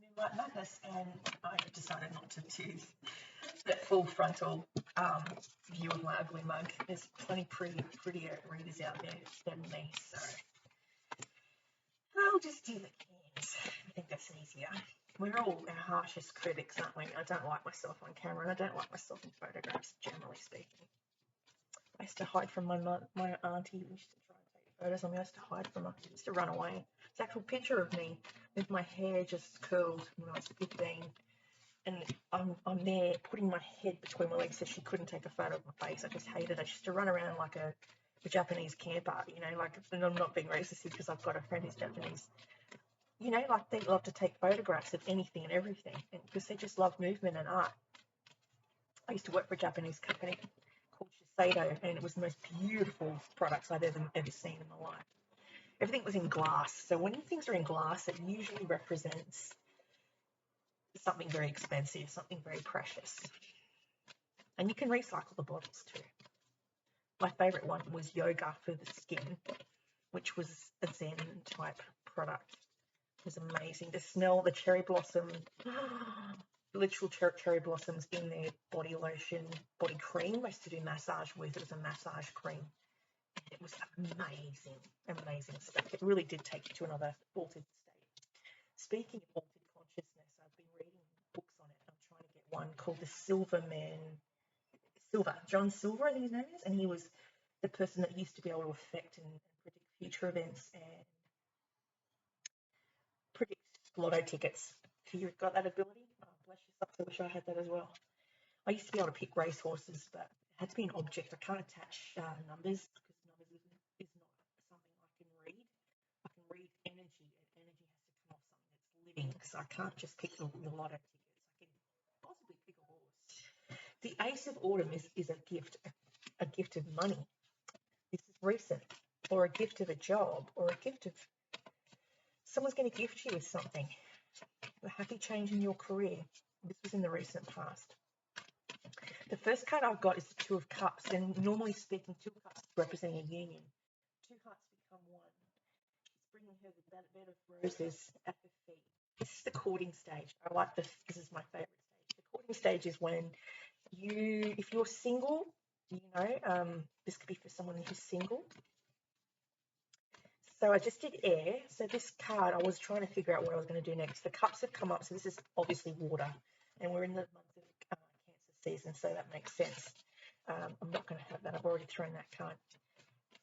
Moonlight Madness, and I decided not to do that full frontal view of my ugly mug. There's plenty prettier readers out there than me, so I'll just do the cans. I think that's easier. We're all our harshest critics, aren't we? I don't like myself on camera, and I don't like myself in photographs, generally speaking. I used to hide from my auntie who used to try and take photos of me. I used to hide from her. I used to run away. It's an actual picture of me with my hair just curled when I was 15. And I'm there putting my head between my legs so she couldn't take a photo of my face. I just hated it. I used to run around like a Japanese camper, you know, like, and I'm not being racist because I've got a friend who's Japanese. You know, like they love to take photographs of anything and everything because they just love movement and art. I used to work for a Japanese company called Shiseido, and it was the most beautiful products I've ever seen in my life. Everything was in glass. So when things are in glass, it usually represents something very expensive, something very precious. And you can recycle the bottles too. My favorite one was yoga for the skin, which was a Zen type product. It was amazing. The smell, the cherry blossom, literal cherry blossoms in their body lotion, body cream. I used to do massage with. It was a massage cream. It was amazing, amazing stuff. It really did take you to another altered state. Speaking of altered consciousness, I've been reading books on it. I'm trying to get one called The Silver Man. John Silver, I think his name is, and he was the person that used to be able to affect and predict future events and predict lotto tickets. If you've got that ability, oh, bless your socks, I wish I had that as well. I used to be able to pick race horses, but it had to be an object. I can't attach numbers because numbers is not something I can read. I can read energy, and energy has to come off something that's living, so I can't just pick the lotto tickets. I can possibly pick a horse. The Ace of Autumn is a gift of money. This is recent, or a gift of a job, or a gift of someone's going to gift you with something. A happy change in your career. This was in the recent past. The first card I've got is the Two of Cups, and normally speaking, Two of Cups representing a union. Two hearts become one. It's bringing her the bed of roses at her feet. This is the courting stage. I like this. This is my favorite stage. The courting stage is when if you're single, you know, this could be for someone who's single. So I just did air. So this card, I was trying to figure out what I was going to do next. The cups have come up. So this is obviously water. And we're in the month of Cancer season, so that makes sense. I'm not going to have that. I've already thrown that card.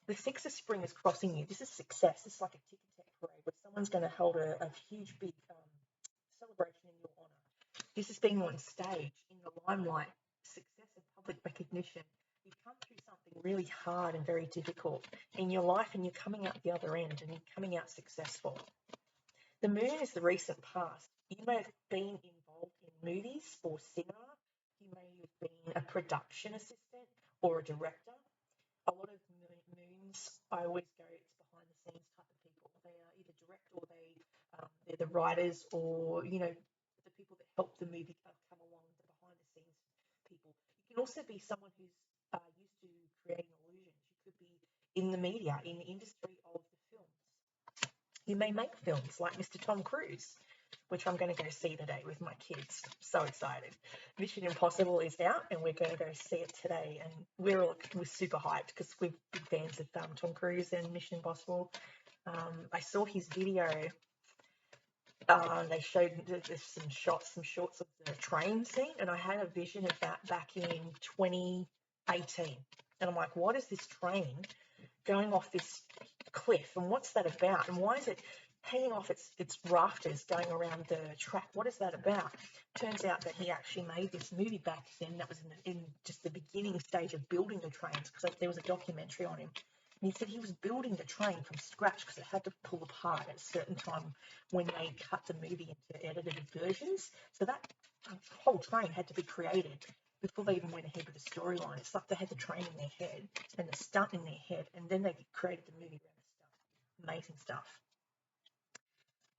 The Six of Spring is crossing you. This is success. It's like a tick-a-tack parade where someone's going to hold a huge, big celebration in your honour. This is being on stage, in the limelight, success and public recognition. You've come through something really hard and very difficult in your life, and you're coming out the other end, and you're coming out successful. The Moon is the recent past. You may have been involved in movies or cinema. You may have been a production assistant or a director. A lot of moons, I always go, it's behind the scenes type of people. They are either direct or they're the writers, or, you know, the people that help the movie come along, the behind the scenes people. You can also be someone who's used to creating illusions. You could be in the media, in the industry of the films. You may make films like Mr. Tom Cruise, which I'm going to go see today with my kids. So excited. Mission Impossible is out, and we're going to go see it today. And we're super hyped because we're big fans of Tom Cruise and Mission Impossible. I saw his video. They showed some shorts of the train scene, and I had a vision of that back in 2018. And I'm like, what is this train going off this cliff, and what's that about? And why is it hanging off its rafters going around the track? What is that about? Turns out that he actually made this movie back then. That was in just the beginning stage of building the trains, because there was a documentary on him. And he said he was building the train from scratch because it had to pull apart at a certain time when they cut the movie into edited versions. So that whole train had to be created before they even went ahead with the storyline. It's like they had the train in their head and the stunt in their head, and then they created the movie around the stuff. Amazing stuff.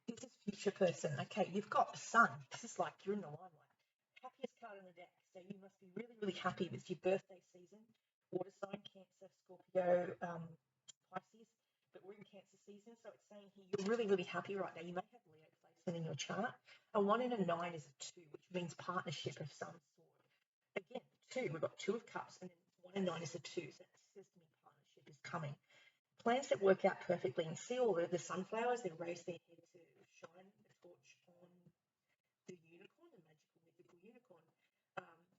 This is future person. Okay, you've got the sun. This is like you're in the limelight. Happiest card in the deck. So you must be really, really happy. It's your birthday season. Water sign, Cancer, Scorpio, Pisces. But we're in Cancer season, so it's saying here you're really, really happy right now. You may have Leo placement in your chart. A 1 and a 9 is a 2, which means partnership of some sort. Again, 2, we've got 2 of cups, and then 1 and 9 is a 2, so that says to me partnership is coming. Plans that work out perfectly, and see all the sunflowers, they raise their head to shine the torch on the unicorn, the magical mythical unicorn,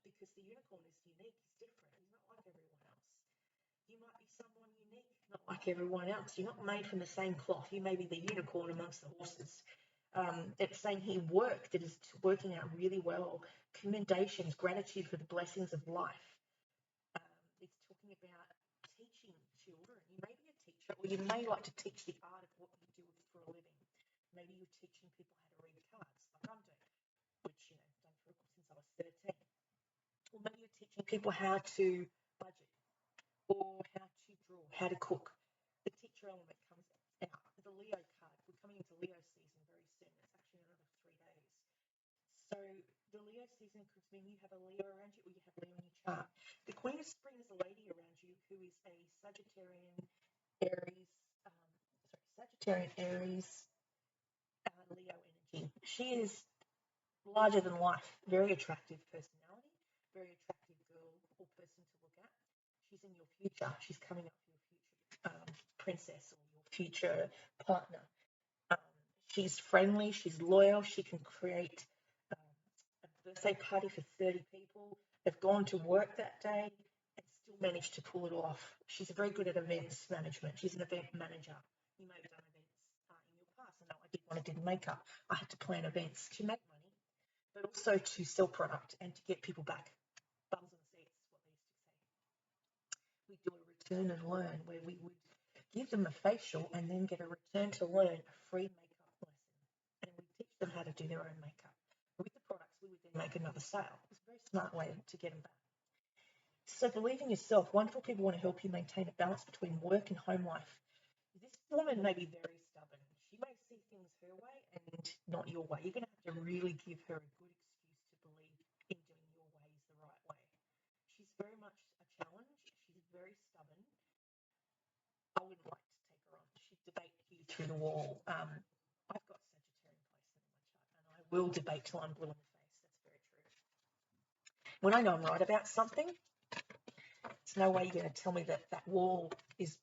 because the unicorn is unique, he's different, he's not like everyone else. You might be someone unique, not like everyone else. You're not made from the same cloth. You may be the unicorn amongst the horses. It's saying here work that is working out really well, commendations, gratitude for the blessings of life. It's talking about teaching children. You may be a teacher, or you may like to teach the art of what you do for a living. Maybe you're teaching people how to read cards, like I'm doing, which I've done since I was 13. Or maybe you're teaching people how to budget, or how to draw, how to cook. The teacher element comes out. The Leo card, we're coming into Leo season very soon. It's actually another 3 days. So the Leo season could mean you have a Leo around you, or you have Leo in your chart. The Queen of Spring is a lady around you who is a Sagittarian, Aries, Leo energy. She is larger than life, very attractive personality, very attractive girl or person to look at. She's in your future. She's coming up for your future princess or your future partner. She's friendly. She's loyal. She can create a birthday party for 30 people. They've gone to work that day and still managed to pull it off. She's very good at events management. She's an event manager. You may have done events in your past. I know I did when I did makeup. I had to plan events to make money, but also to sell product and to get people back. Bums on seats, what they used to say. We do a return and learn where we would give them a facial and then get a return to learn a free makeup lesson. And we teach them how to do their own makeup. With the products, we would then make another sale. It's a very smart way to get them back. So believe in yourself. Wonderful people want to help you maintain a balance between work and home life. This woman may be very stubborn. She may see things her way and not your way. You're going to have to really give her a good excuse to believe in doing your ways the right way. She's very much a challenge. She's very stubborn. I wouldn't like to take her on. She'd debate you through the wall. I've got Sagittarian placement in my chart, and I will debate till I'm blue in the face. That's very true. When I know I'm right about something, there's no way you're going to tell me that that wall is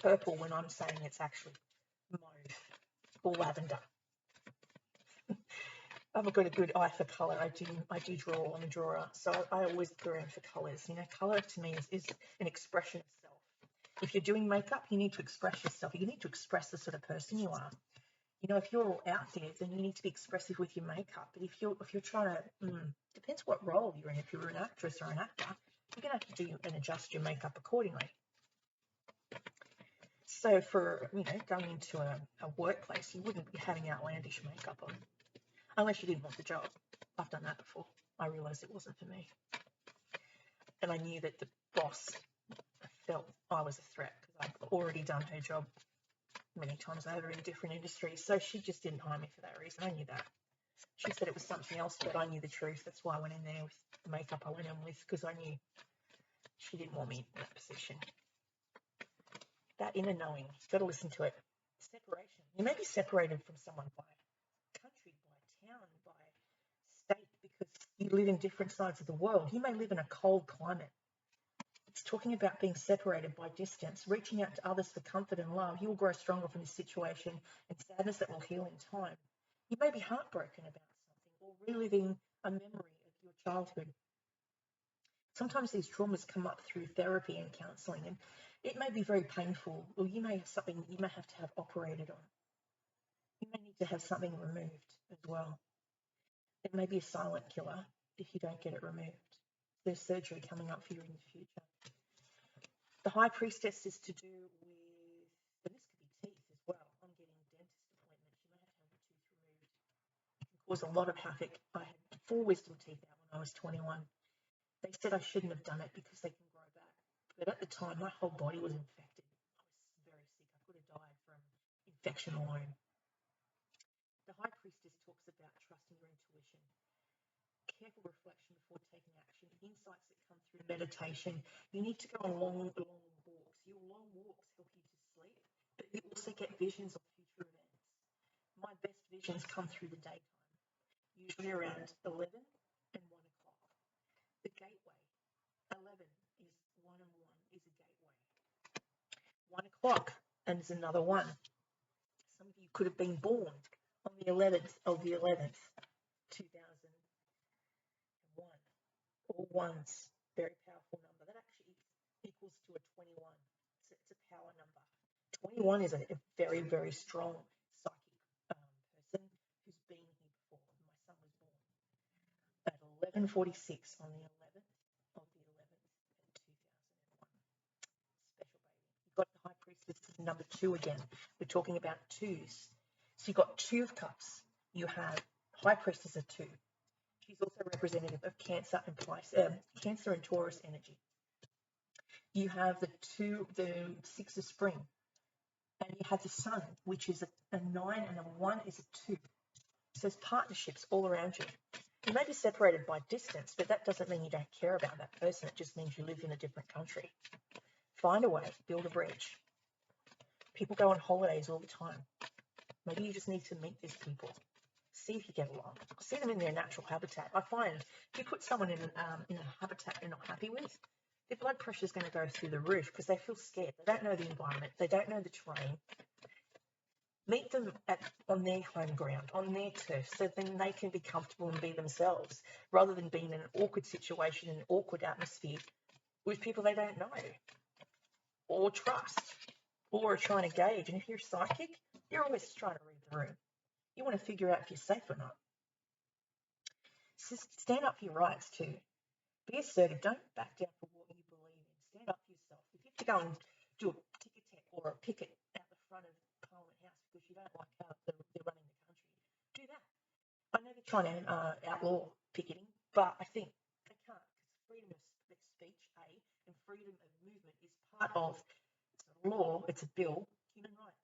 purple when I'm saying it's actually mauve or lavender. I've got a good eye for colour. I do draw. I'm a drawer, so I always look around for colours. Colour to me is an expression of self. If you're doing makeup, you need to express yourself. You need to express the sort of person you are. If you're all out there, then you need to be expressive with your makeup. But if you're trying to, depends what role you're in. If you're an actress or an actor, you're going to have to do and adjust your makeup accordingly. So for, going into a workplace, you wouldn't be having outlandish makeup on, unless you didn't want the job. I've done that before. I realised it wasn't for me. And I knew that the boss felt I was a threat because I'd already done her job many times over in different industries. So she just didn't hire me for that reason. I knew that. She said it was something else, but I knew the truth. That's why I went in there with the makeup I went in with, because I knew she didn't want me in that position. That inner knowing, you've got to listen to it. Separation. You may be separated from someone by country, by town, by state, because you live in different sides of the world. You may live in a cold climate. It's talking about being separated by distance, reaching out to others for comfort and love. You will grow stronger from this situation, and sadness that will heal in time. You may be heartbroken about something or reliving a memory of your childhood. Sometimes these traumas come up through therapy and counselling, and it may be very painful, or you may have something you may have to have operated on. You may need to have something removed as well. It may be a silent killer if you don't get it removed. There's surgery coming up for you in the future. The High Priestess is to do with, and this could be teeth as well. I'm getting dentist appointments. You may have to have your tooth removed. It can cause a lot of havoc. I had 4 wisdom teeth out when I was 21. They said I shouldn't have done it because they can grow back. But at the time, my whole body was infected. I was very sick. I could have died from infection alone. The High Priestess talks about trusting your intuition, careful reflection before taking action, insights that come through meditation. You need to go on long walks. Your long walks help you to sleep, but you also get visions of future events. My best visions come through the daytime, usually around 11 and 1 o'clock. The gateway, 11 is 1 and 1 is a gateway. 1 o'clock and is another one. Some of you could have been born on the 11th of the 11th, 2001. All ones, very powerful number. That actually equals to a 21. So it's a power number. 21 is a very, very strong psychic person who's been here before. My son was born at 11:46 on the 11th of the 11th in 2001. Special baby. You've got the High Priestess number 2 again. We're talking about twos. So you've got 2 of Cups. You have High Priestess of 2. She's also representative of Cancer and Taurus energy. You have the 6 of Spring, and you have the Sun, which is a 9, and a 1 is a 2. So there's partnerships all around you. You may be separated by distance, but that doesn't mean you don't care about that person. It just means you live in a different country. Find a way, build a bridge. People go on holidays all the time. Maybe you just need to meet these people. See if you get along. See them in their natural habitat. I find if you put someone in a habitat they're not happy with, their blood pressure is going to go through the roof because they feel scared. They don't know the environment. They don't know the terrain. Meet them on their home ground, on their turf, so then they can be comfortable and be themselves, rather than being in an awkward situation, an awkward atmosphere with people they don't know or trust or are trying to gauge. And if you're psychic, you're always trying to read the room. You want to figure out if you're safe or not. So stand up for your rights too. Be assertive. Don't back down for what you believe in. Stand up for yourself. If you have to go and do a ticket tape or a picket out the front of Parliament House because you don't like how they're running the country, do that. I know they're trying to outlaw picketing, but I think they can't, because freedom of speech, and freedom of movement is part of a law. It's a bill. Human rights.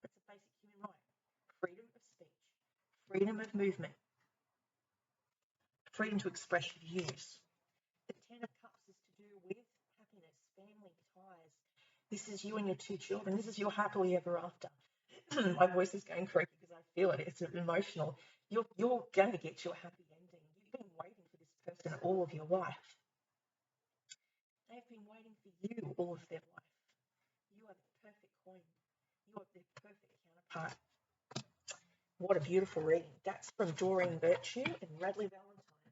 It's a basic human right. Freedom of speech, freedom of movement, freedom to express your views. The 10 of Cups is to do with happiness, family, ties. This is you and your 2 children. This is your happily ever after. My voice is going crazy because I feel it. It's emotional. You're going to get your happy ending. You've been waiting for this person all of your life. They've been waiting for you all of their life. You are the perfect queen. You are their perfect counterpart. What a beautiful reading. That's from Doreen Virtue and Radleigh Valentine.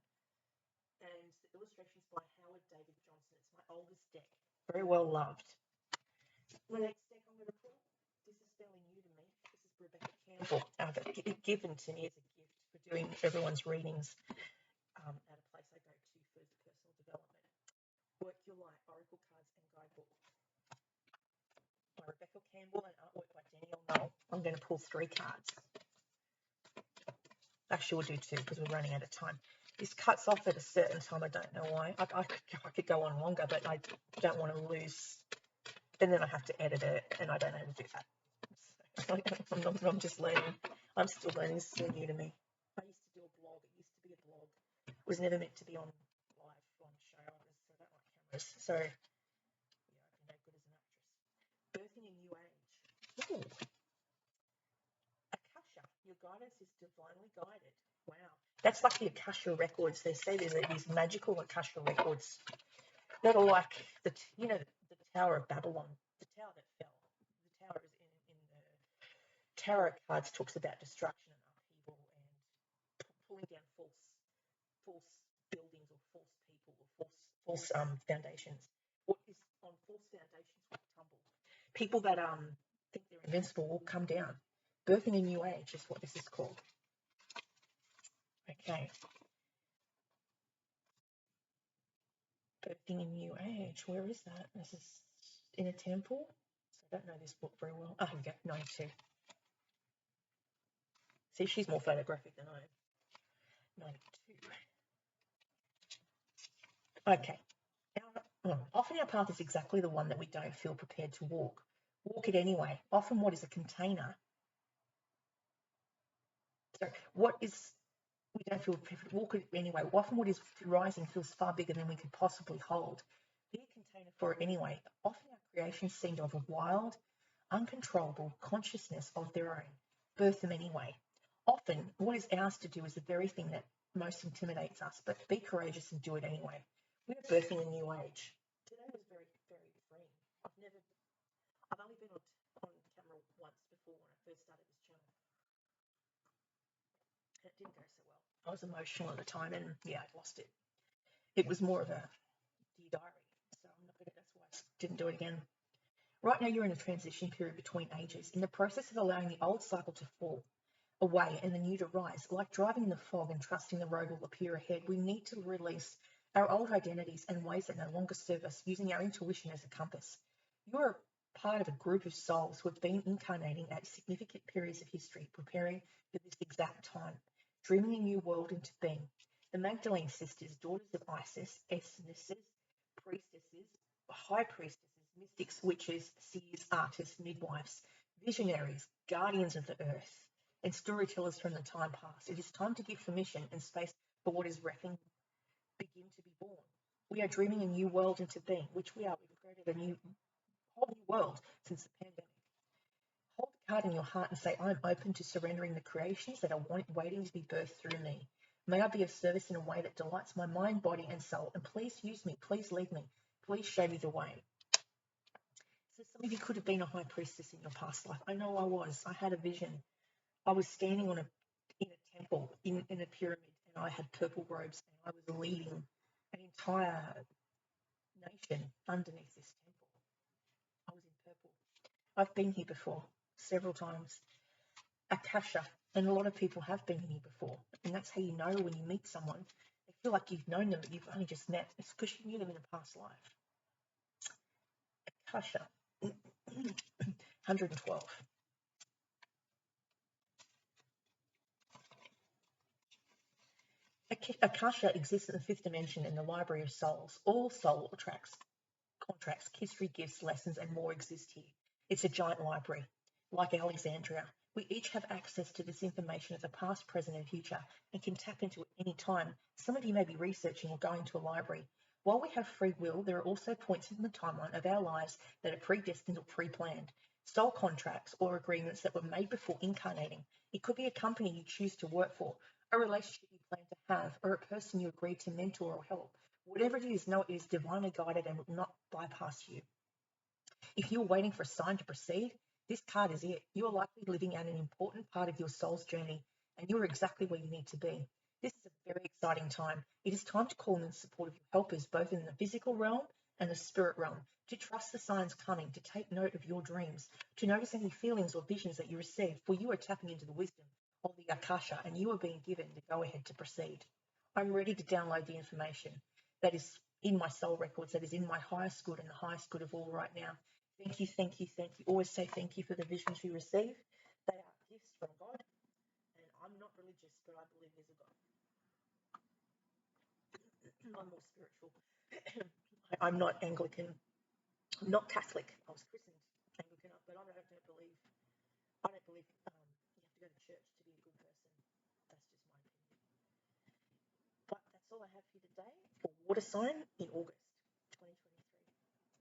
And the illustrations by Howard David Johnson. It's my oldest deck. Very well loved. The next deck I'm going to pull, this is fairly new to me. This is Rebecca Campbell, given to me as a gift for doing everyone's readings at a place I go to for personal development. Work Your Light, Oracle Cards and Guidebook by Rebecca Campbell and artwork by Danielle Knoll. I'm going to pull 3 cards. Actually, we'll do 2 because we're running out of time. This cuts off at a certain time. I don't know why. I could go on longer, but I don't want to lose. And then I have to edit it, and I don't know how to do that. So, I'm just learning. I'm still learning. This is still new to me. I used to do a blog. It used to be a blog. It was never meant to be on live on show. So I don't like cameras. So, yeah, I've been no good as an actress. Birthing a New Age. Ooh. Akasha. Your guidance is divinely guided. Wow. That's like the Akasha records. They say there's these magical Akasha records that are like the Tower of Babylon, the tower that fell. The tower is in the tarot cards talks about destruction and upheaval and pulling down false buildings or false people or false foundations. What is on false foundations will tumble. People that think they're invincible will come down. Birthing a New Age is what this is called. Okay. Birthing a New Age. Where is that? This is in a temple. So I don't know this book very well. Oh, here we go. 92. See, she's more photographic than I am. 92. Okay. Often our path is exactly the one that we don't feel prepared to walk. Walk it anyway. Often what is a container. So what is we don't feel prepared to walk it anyway. Often what is rising feels far bigger than we could possibly hold. Be a container for it anyway. Often our creations seem to have a wild, uncontrollable consciousness of their own. Birth them anyway. Often, what is ours to do is the very thing that most intimidates us, but be courageous and do it anyway. We are birthing a new age. Today was very, very freeing. I've only been on camera once before when I first started this channel, and it didn't go so well. I was emotional at the time, and yeah, I lost it. It was more of a dear diary, so I'm not gonna. That's why I didn't do it again. Right now, you're in a transition period between ages, in the process of allowing the old cycle to fall away and the new to rise. Like driving in the fog and trusting the road will appear ahead, we need to release our old identities and ways that no longer serve us, using our intuition as a compass. You are part of a group of souls who have been incarnating at significant periods of history, preparing for this exact time, dreaming a new world into being. The Magdalene sisters, daughters of Isis, Essenesses, priestesses, high priestesses, mystics, witches, seers, artists, midwives, visionaries, guardians of the earth, and storytellers from the time past. It is time to give permission and space for what is wrecking begin to be born. We are dreaming a new world into being, which we are. We've created a whole new world since the pandemic. Hold the card in your heart and say, I'm open to surrendering the creations that are waiting to be birthed through me. May I be of service in a way that delights my mind, body, and soul. And please use me. Please lead me. Please show me the way. So some of you could have been a high priestess in your past life. I know I was. I had a vision. I was standing in a temple in a pyramid, and I had purple robes, and I was leading an entire nation underneath this temple. I was in purple. I've been here before several times. Akasha, and a lot of people have been here before, and that's how you know when you meet someone. They feel like you've known them, but you've only just met. It's because you knew them in a past life. Akasha, 112. Akasha exists in the fifth dimension in the library of souls. All soul contracts, history, gifts, lessons, and more exist here. It's a giant library, like Alexandria. We each have access to this information of the past, present, and future, and can tap into it any time. Some of you may be researching or going to a library. While we have free will, there are also points in the timeline of our lives that are predestined or pre-planned. Soul contracts or agreements that were made before incarnating. It could be a company you choose to work for, a relationship you plan to have, or a person you agreed to mentor or help. Whatever it is, know it is divinely guided and will not bypass you. If you're waiting for a sign to proceed, this card is it. You are likely living out an important part of your soul's journey, and you are exactly where you need to be. This is a very exciting time. It is time to call in the support of your helpers, both in the physical realm and the spirit realm, to trust the signs coming, to take note of your dreams, to notice any feelings or visions that you receive, for you are tapping into the wisdom of the Akasha, and you are being given the go-ahead to proceed. I'm ready to download the information that is in my soul records, that is in my highest good and the highest good of all right now. Thank you, thank you, thank you. Always say thank you for the visions you receive. They are gifts from God, and I'm not religious, but I believe there's a God. I'm more spiritual. I'm not Anglican. I'm not Catholic. I was christened Anglican, but I don't believe. I don't believe you have to go to church to be a good person. That's just my opinion. But that's all I have for you today for water sign in August.